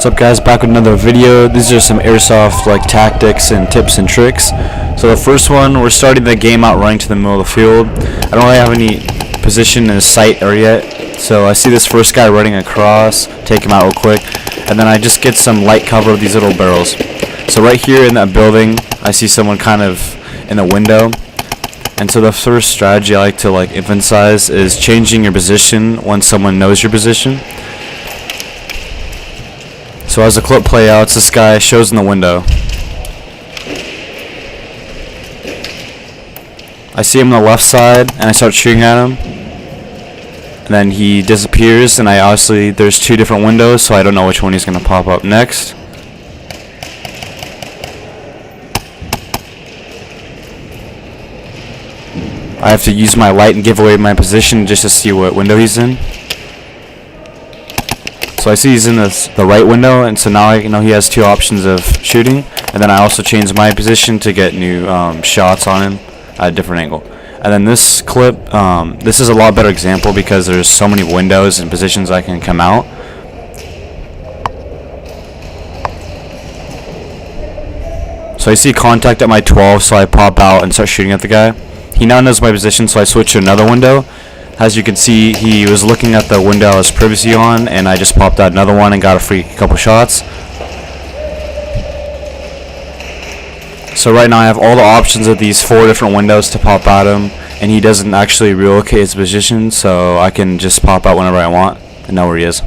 What's up, guys? Back with another video. These are some airsoft tactics and tips and tricks. So the first one, we're starting the game out running to the middle of the field. I don't really have any position in sight or yet, so I see this first guy running across, take him out real quick, and then I just get some light cover of these little barrels. So right here in that building, I see someone kind of in a window. And so the first strategy I like to emphasize is changing your position once someone knows your position. So as the clip play out, this guy shows in the window. I see him on the left side, and I start shooting at him. And then he disappears, and there's two different windows, so I don't know which one he's going to pop up next. I have to use my light and give away my position just to see what window he's in. So I see he's in the right window, and so now I know he has two options of shooting. And then I also change my position to get new shots on him at a different angle. And then this clip, this is a lot better example because there's so many windows and positions I can come out. So I see contact at my 12, so I pop out and start shooting at the guy. He now knows my position, so I switch to another window. As you can see, he was looking at the window I was previously on, and I just popped out another one and got a free couple shots. So right now I have all the options of these 4 different windows to pop at him, and he doesn't actually relocate his position, so I can just pop out whenever I want and know where he is.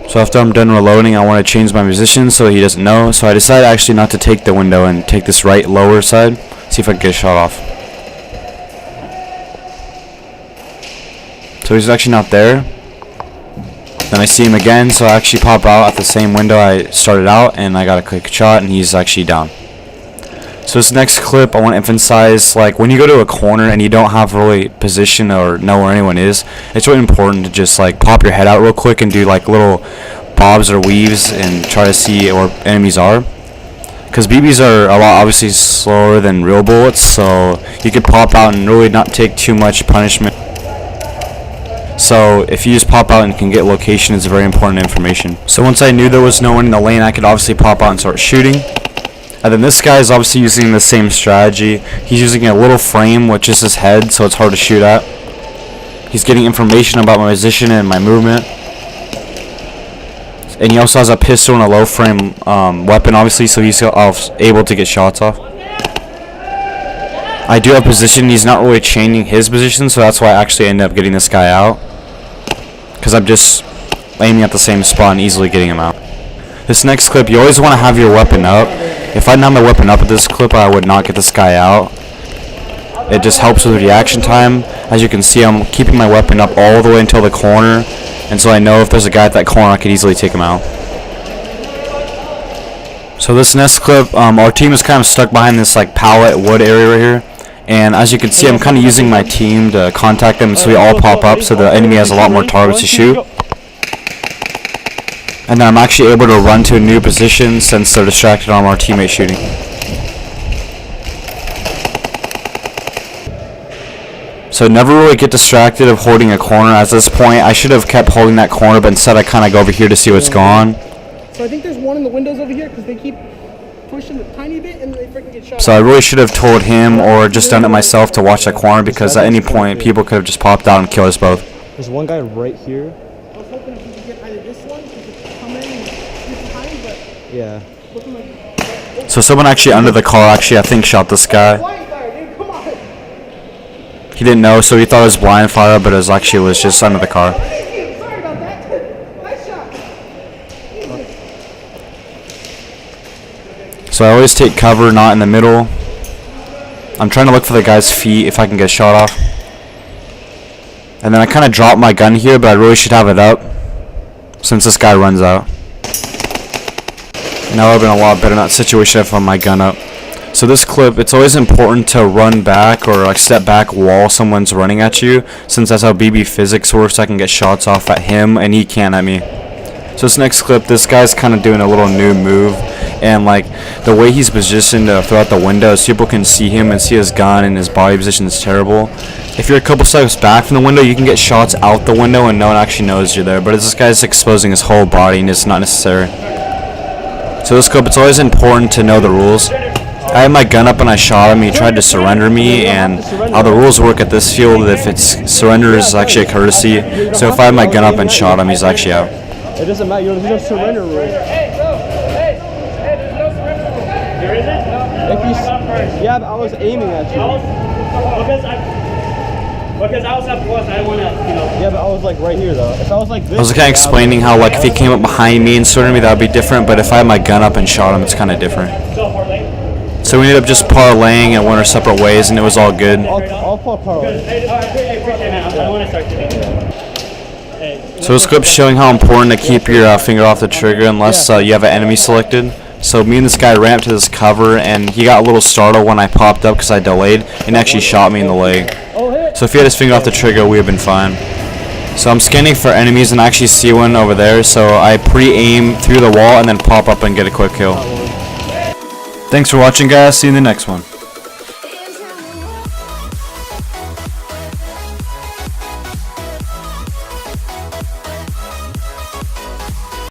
So after I'm done reloading, I want to change my position so he doesn't know. So I decided actually not to take the window and take this right lower side. See if I can get a shot off. So he's actually not there. Then I see him again, so I actually pop out at the same window I started out, and I got a quick shot, and he's actually down. So this next clip, I want to emphasize, when you go to a corner and you don't have really position or know where anyone is, it's really important to just pop your head out real quick and do little bobs or weaves and try to see where enemies are. Because BBs are a lot obviously slower than real bullets, so you could pop out and really not take too much punishment. So if you just pop out and can get location, it's very important information. So once I knew there was no one in the lane, I could obviously pop out and start shooting. And then this guy is obviously using the same strategy. He's using a little frame with just his head, so it's hard to shoot at. He's getting information about my position and my movement. And he also has a pistol and a low frame weapon, obviously, so he's able to get shots off. I do have position. He's not really changing his position, so that's why I actually end up getting this guy out. Because I'm just aiming at the same spot and easily getting him out. This next clip, you always want to have your weapon up. If I didn't have my weapon up at this clip, I would not get this guy out. It just helps with reaction time. As you can see, I'm keeping my weapon up all the way until the corner, and so I know if there's a guy at that corner, I could easily take him out. So this next clip, our team is kind of stuck behind this pallet wood area right here. And as you can see, I'm kind of using my team to contact them so we all pop up so the enemy has a lot more targets to shoot. And then I'm actually able to run to a new position since they're distracted on our teammate shooting. So never really get distracted of holding a corner. At this point, I should have kept holding that corner, but instead I kind of go over here to see what's going on. So I think there's one in the windows over here because they keep pushing a tiny bit and they freaking get shot. So I really should have told him or just done it myself to watch that corner, because at any point people could have just popped out and killed us both. There's one guy right here. I was hoping if we could get either this one, we could come in and get behind, but yeah. So someone actually under the car I think shot this guy. He didn't know, so he thought it was blind fire, but it was just under the car. Sorry about that. Nice shot. So I always take cover, not in the middle. I'm trying to look for the guy's feet if I can get a shot off. And then I kind of drop my gun here, but I really should have it up since this guy runs out. And that would have been a lot better in that situation if I had my gun up. So this clip, it's always important to run back or step back while someone's running at you, since that's how BB physics works. I can get shots off at him and he can't at me. So this next clip, this guy's kind of doing a little new move, and like the way he's positioned throughout the windows, people can see him and see his gun, and his body position is terrible. If you're a couple steps back from the window, you can get shots out the window and no one actually knows you're there, but this guy's exposing his whole body and it's not necessary. So this clip, it's always important to know the rules. I had my gun up and I shot him. He tried to surrender me, and how the rules work at this field, if it's surrender is actually a courtesy. So if I had my gun up and shot him, he's actually out. It doesn't matter. There's no surrender rule. Hey, there's no surrender rule. There isn't? If you, yeah, but I was aiming at you. Because I was up close, I want to, you know. Yeah, but I was like right here though. If I was like this, I was kind of explaining how like if he came up behind me and surrendered me, that would be different. But if I had my gun up and shot him, it's kind of different. So we ended up just parlaying and went our separate ways, and it was all good. I'll parlay. So this clip's showing how important to keep your finger off the trigger unless you have an enemy selected. So me and this guy ran up to this cover, and he got a little startled when I popped up because I delayed, and actually shot me in the leg. So if he had his finger off the trigger, we would have been fine. So I'm scanning for enemies and I actually see one over there, so I pre-aim through the wall and then pop up and get a quick kill. Thanks for watching, guys. See you in the next one.